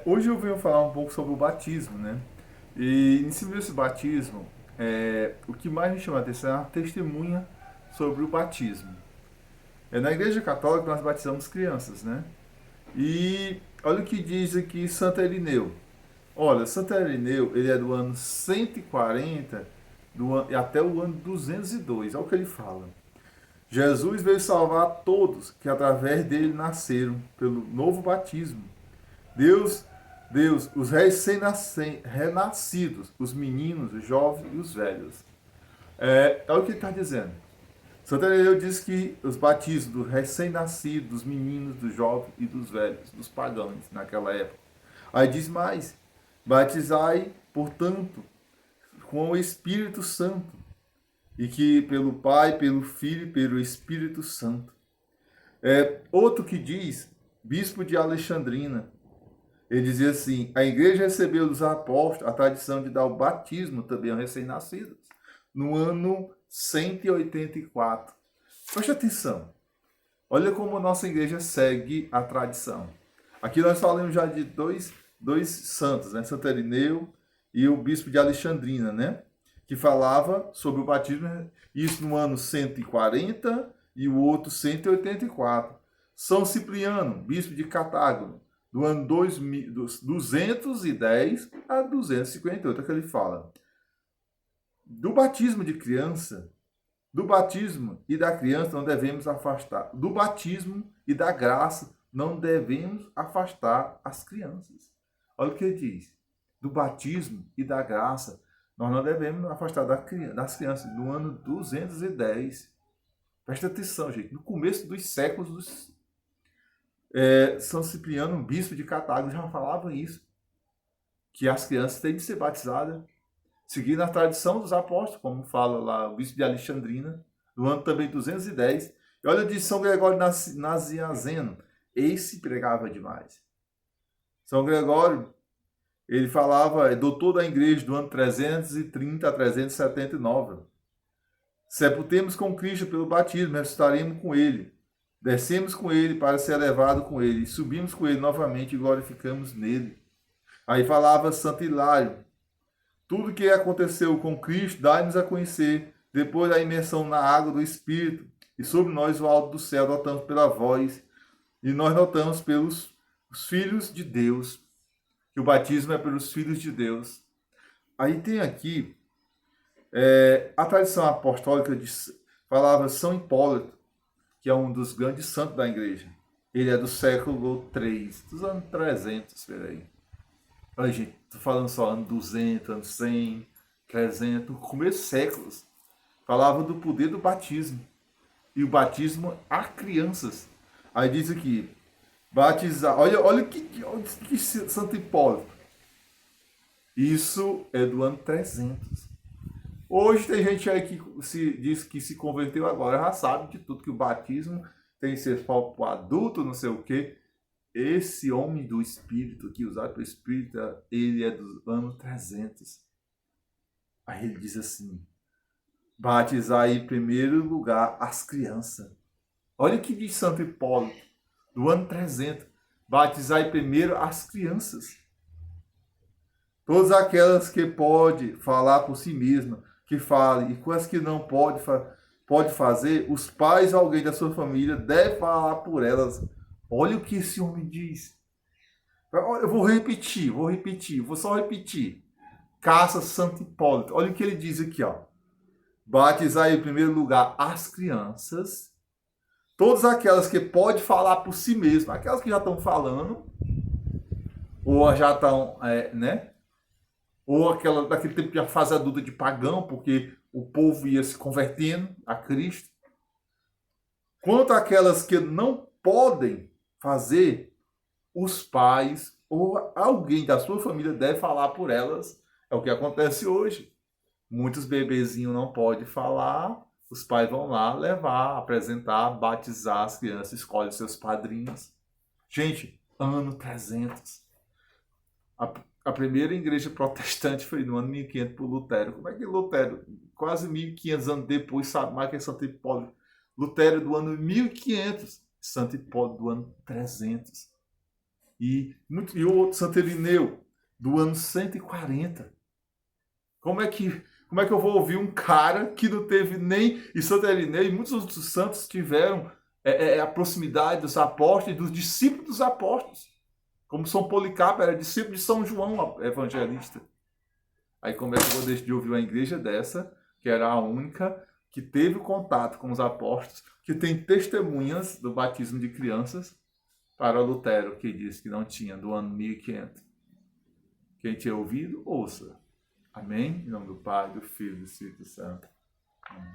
Hoje eu venho falar um pouco sobre o batismo, né? E em cima desse batismo, o que mais me chama a atenção é a testemunha sobre o batismo. Na Igreja Católica nós batizamos crianças, né? E olha o que diz aqui Santo Irineu. Olha, Santo Irineu, ele é do ano 140 até o ano 202. Olha o que ele fala. Jesus veio salvar todos que através dele nasceram pelo novo batismo. Deus, Deus, os renascidos, os meninos, os jovens e os velhos. É o que ele está dizendo. Santo Irineu diz que os batismos dos recém-nascidos, dos meninos, dos jovens e dos velhos, dos pagãos naquela época. Aí diz mais: batizai, portanto, com o Espírito Santo, e que pelo Pai, pelo Filho e pelo Espírito Santo. Outro que diz, bispo de Alexandrina, ele dizia assim: a igreja recebeu dos apóstolos a tradição de dar o batismo também aos recém-nascidos, no ano 184. Preste atenção. Olha como a nossa igreja segue a tradição. Aqui nós falamos já de dois santos, né? Santo Irineu e o bispo de Alexandrina, né? Que falava sobre o batismo, isso no ano 140 e o outro 184. São Cipriano, bispo de Cartago, do ano 210 a 258, é que ele fala. Do batismo de criança, do batismo e da criança não devemos afastar. Do batismo e da graça não devemos afastar as crianças. Olha o que ele diz. Do batismo e da graça nós não devemos afastar das crianças. No ano 210. Presta atenção, gente. No começo dos séculos, São Cipriano, um bispo de Cartago, já falava isso. Que as crianças têm de ser batizadas seguindo a tradição dos apóstolos, como fala lá o bispo de Alexandrina, do ano também 210. E olha de São Gregório Nazianzeno, esse pregava demais. São Gregório, ele falava, é doutor da igreja do ano 330 a 379. Sepultemos com Cristo pelo batismo, ressuscitaremos com ele. Descemos com ele para ser elevado com ele. E subimos com ele novamente e glorificamos nele. Aí falava Santo Hilário, tudo que aconteceu com Cristo, dá-nos a conhecer, depois da imersão na água do Espírito, e sobre nós o alto do céu notamos pela voz, e nós notamos pelos os filhos de Deus, que o batismo é pelos filhos de Deus. Aí tem aqui, a tradição apostólica falava São Hipólito, que é um dos grandes santos da igreja. Ele é do século III, dos anos 300, peraí. Olha, gente, tô falando só ano 200, ano 100, 300, começo de séculos. Falava do poder do batismo. E o batismo a crianças. Aí diz aqui, batizar. Olha que Santo Hipólito. Isso é do ano 300. Hoje tem gente aí que diz que se converteu agora, já sabe de tudo, que o batismo tem que ser para o adulto, não sei o quê. Esse homem do Espírito, aqui usado pelo Espírito, ele é do ano 300. Aí ele diz assim, batizar em primeiro lugar as crianças. Olha o que diz Santo Hipólito, do ano 300. Batizar em primeiro as crianças. Todas aquelas que pode falar por si mesma, que fale, e com as que não pode fazer, os pais ou alguém da sua família deve falar por elas. Olha o que esse homem diz. Eu vou só repetir. Caça Santo Hipólito. Olha o que ele diz aqui, ó. Batizar em primeiro lugar as crianças, todas aquelas que pode falar por si mesmo, aquelas que já estão falando, ou já estão, né? Ou aquela daquele tempo de fase adulta de pagão, porque o povo ia se convertendo a Cristo. Quanto aquelas que não podem fazer, os pais ou alguém da sua família deve falar por elas. É o que acontece hoje. Muitos bebezinhos não podem falar, os pais vão lá levar, apresentar, batizar as crianças, escolhem seus padrinhos. Gente, ano 300. A primeira igreja protestante foi no ano 1500 por Lutero. Como é que Lutero, quase 1500 anos depois, sabe mais que é Santo Hipólito? Lutero do ano 1500, Santo Hipólito do ano 300. E o outro, Santo Irineu, do ano 140. Como é que eu vou ouvir um cara que não teve nem... E Santo Irineu e muitos outros santos tiveram a proximidade dos apóstolos e dos discípulos dos apóstolos. Como São Policarpo era discípulo de São João Evangelista. Aí como é que eu vou deixar de ouvir uma igreja dessa, que era a única que teve contato com os apóstolos, que tem testemunhas do batismo de crianças, para Lutero, que disse que não tinha, do ano 1500. Quem tinha ouvido, ouça. Amém? Em nome do Pai, do Filho e do Espírito Santo. Amém.